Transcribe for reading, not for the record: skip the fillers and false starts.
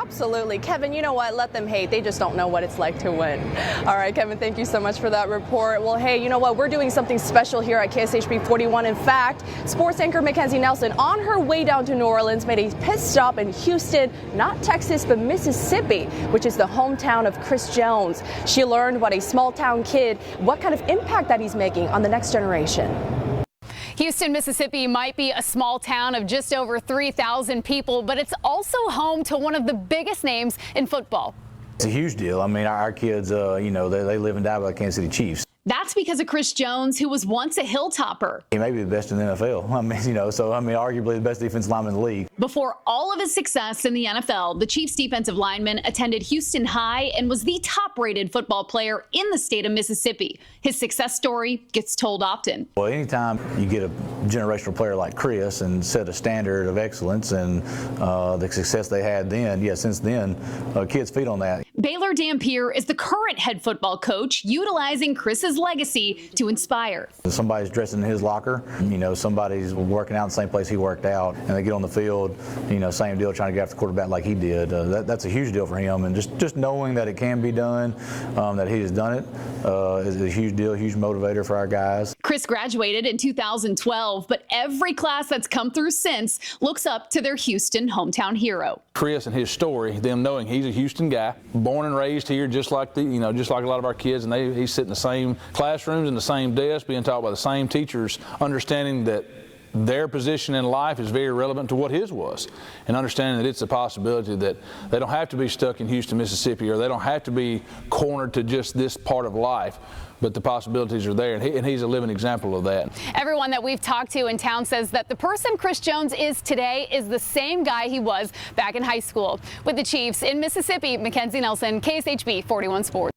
Absolutely. Kevin, you know what? Let them hate. They just don't know what it's like to win. All right, Kevin, thank you so much for that report. Well, hey, you know what? We're doing something special here at KSHB 41. In fact, sports anchor Mackenzie Nelson, on her way down to New Orleans, made a pit stop in Houston, not Texas, but Mississippi, which is the hometown of Chris Jones. She learned what a small town kid, what kind of impact that he's making on the next generation. Houston, Mississippi might be a small town of just over 3,000 people, but it's also home to one of the biggest names in football. It's a huge deal. I mean, our kids, you know, they live and die by the Kansas City Chiefs. That's because of Chris Jones, who was once a Hilltopper. He may be the best in the NFL. I mean, you know, so I mean, arguably the best defensive lineman in the league. Before all of his success in the NFL, the Chiefs defensive lineman attended Houston High and was the top-rated football player in the state of Mississippi. His success story gets told often. Well, anytime you get a generational player like Chris and set a standard of excellence and the success they had then, yeah, since then, kids feed on that. Baylor Dampier is the current head football coach, utilizing Chris's legacy to inspire. Somebody's dressing in his locker, you know, somebody's working out in the same place he worked out, and they get on the field, you know, same deal, trying to get after the quarterback like he did. That's a huge deal for him, and just knowing that it can be done, that he has done it, is a huge deal, huge motivator for our guys. Chris graduated in 2012, but every class that's come through since looks up to their Houston hometown hero. Chris and his story, them knowing he's a Houston guy, born and raised here, just like a lot of our kids, and he's sitting in the same classrooms, in the same desks, being taught by the same teachers, understanding that their position in life is very relevant to what his was, and understanding that it's a possibility that they don't have to be stuck in Houston, Mississippi, or they don't have to be cornered to just this part of life, but the possibilities are there, and he's a living example of that. Everyone that we've talked to in town says that the person Chris Jones is today is the same guy he was back in high school. With the Chiefs in Mississippi, Mackenzie Nelson, KSHB 41 Sports.